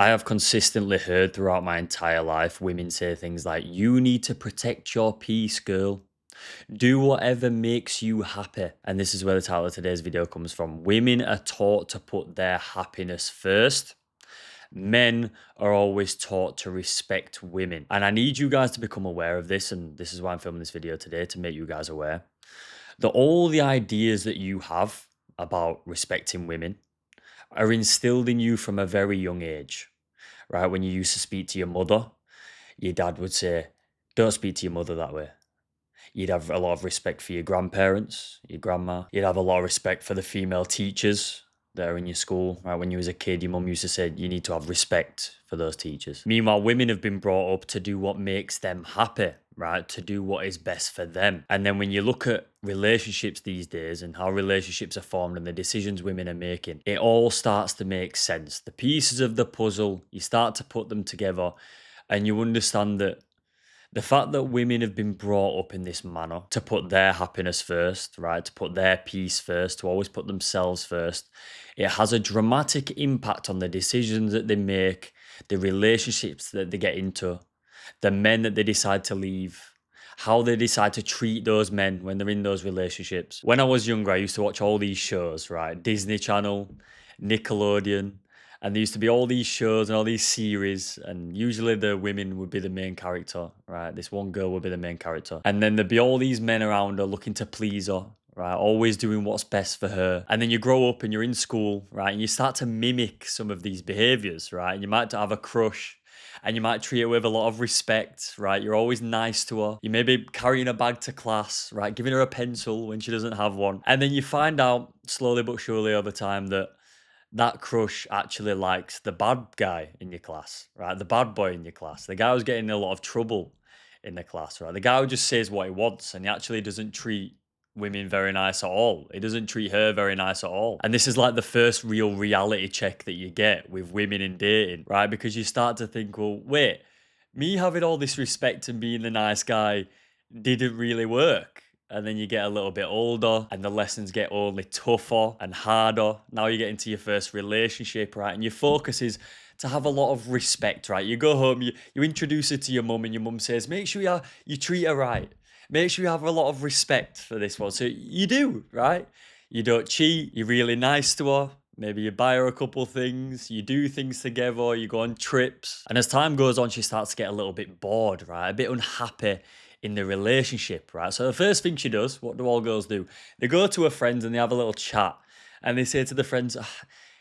I have consistently heard throughout my entire life women say things like, "You need to protect your peace, girl. Do whatever makes you happy." And this is where the title of today's video comes from. Women are taught to put their happiness first. Men are always taught to respect women. And I need you guys to become aware of this. And this is why I'm filming this video today, to make you guys aware that all the ideas that you have about respecting women are instilled in you from a very young age, right? When you used to speak to your mother, your dad would say, "Don't speak to your mother that way." You'd have a lot of respect for your grandparents, your grandma. You'd have a lot of respect for the female teachers that are in your school, right? When you was a kid, your mum used to say you need to have respect for those teachers. Meanwhile, women have been brought up to do what makes them happy, right? To do what is best for them. And then when you look at relationships these days and how relationships are formed and the decisions women are making, it all starts to make sense. The pieces of the puzzle, you start to put them together and you understand that the fact that women have been brought up in this manner to put their happiness first, right? To put their peace first, to always put themselves first, it has a dramatic impact on the decisions that they make, the relationships that they get into, the men that they decide to leave, how they decide to treat those men when they're in those relationships. When I was younger, I used to watch all these shows, right? Disney Channel, Nickelodeon, and there used to be all these shows and all these series, and usually the women would be the main character, right? This one girl would be the main character. And then there'd be all these men around her looking to please her, right? Always doing what's best for her. And then you grow up and you're in school, right? And you start to mimic some of these behaviors, right? And you might have a crush and you might treat her with a lot of respect, right? You're always nice to her. You may be carrying a bag to class, right? Giving her a pencil when she doesn't have one. And then you find out slowly but surely over time that that crush actually likes the bad guy in your class, right? The bad boy in your class, the guy who's getting in a lot of trouble in the class, right? The guy who just says what he wants and he actually doesn't treat women very nice at all. He doesn't treat her very nice at all. And this is like the first real reality check that you get with women in dating, right? Because you start to think, well, wait, me having all this respect and being the nice guy didn't really work. And then you get a little bit older and the lessons get only tougher and harder. Now you get into your first relationship, right? And your focus is to have a lot of respect, right? You go home, you introduce her to your mum and your mum says, make sure you treat her right. Make sure you have a lot of respect for this one. So you do, right? You don't cheat. You're really nice to her. Maybe you buy her a couple things, you do things together, you go on trips. And as time goes on, she starts to get a little bit bored, right? A bit unhappy in the relationship, right? So the first thing she does, what do all girls do? They go to her friends and they have a little chat and they say to the friends,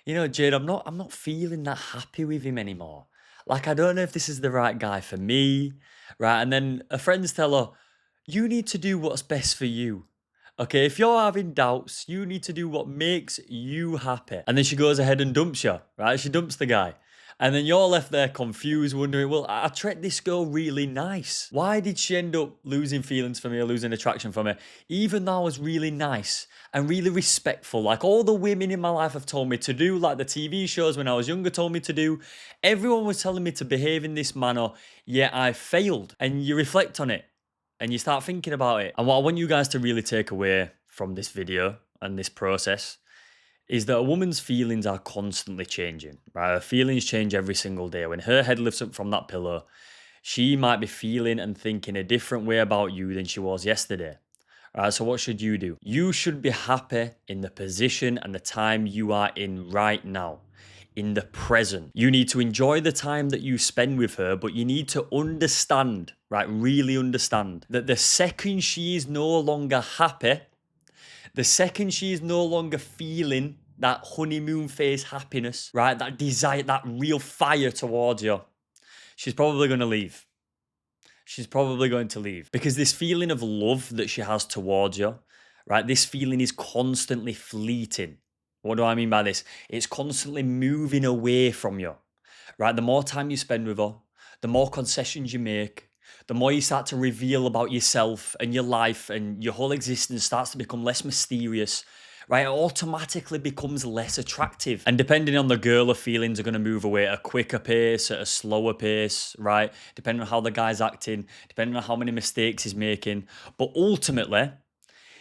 you know, Jade, I'm not feeling that happy with him anymore. Like, I don't know if this is the right guy for me, right? And then her friends tell her, you need to do what's best for you. Okay, if you're having doubts, you need to do what makes you happy. And then she goes ahead and dumps you, right? She dumps the guy. And then you're left there confused, wondering, well, I treated this girl really nice. Why did she end up losing feelings for me or losing attraction for me? Even though I was really nice and really respectful, like all the women in my life have told me to do, like the TV shows when I was younger told me to do. Everyone was telling me to behave in this manner, yet I failed. And you reflect on it and you start thinking about it. And what I want you guys to really take away from this video and this process is that a woman's feelings are constantly changing, right? Her feelings change every single day. When her head lifts up from that pillow, she might be feeling and thinking a different way about you than she was yesterday. Right, so what should you do? You should be happy in the position and the time you are in right now, in the present. You need to enjoy the time that you spend with her, but you need to understand, right? Really understand that the second she is no longer happy, the second she is no longer feeling that honeymoon phase happiness, right? That desire, that real fire towards you, she's probably going to leave. She's probably going to leave because this feeling of love that she has towards you, right? This feeling is constantly fleeting. What do I mean by this? It's constantly moving away from you, right? The more time you spend with her, the more concessions you make, the more you start to reveal about yourself and your life and your whole existence starts to become less mysterious, right? It automatically becomes less attractive. And depending on the girl, her feelings are going to move away at a quicker pace, at a slower pace, right? Depending on how the guy's acting, depending on how many mistakes he's making. But ultimately,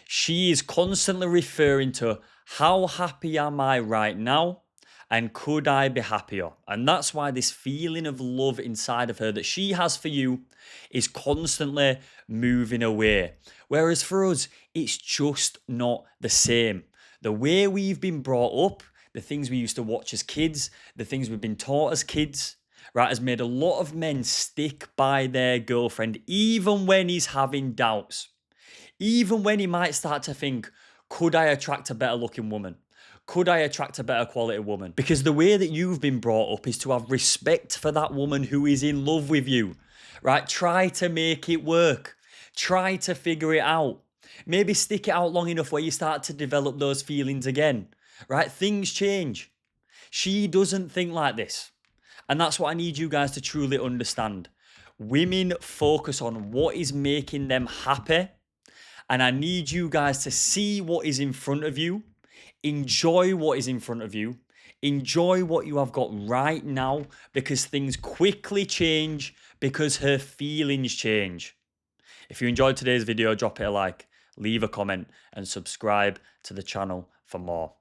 she is constantly referring to how happy am I right now? And could I be happier? And that's why this feeling of love inside of her that she has for you is constantly moving away. Whereas for us, it's just not the same. The way we've been brought up, the things we used to watch as kids, the things we've been taught as kids, right, has made a lot of men stick by their girlfriend, even when he's having doubts. Even when he might start to think, could I attract a better looking woman? Could I attract a better quality woman? Because the way that you've been brought up is to have respect for that woman who is in love with you, right? Try to make it work. Try to figure it out. Maybe stick it out long enough where you start to develop those feelings again, right? Things change. She doesn't think like this. And that's what I need you guys to truly understand. Women focus on what is making them happy. And I need you guys to see what is in front of you, enjoy what is in front of you, enjoy what you have got right now, because things quickly change because her feelings change. If you enjoyed today's video, drop it a like, leave a comment, and subscribe to the channel for more.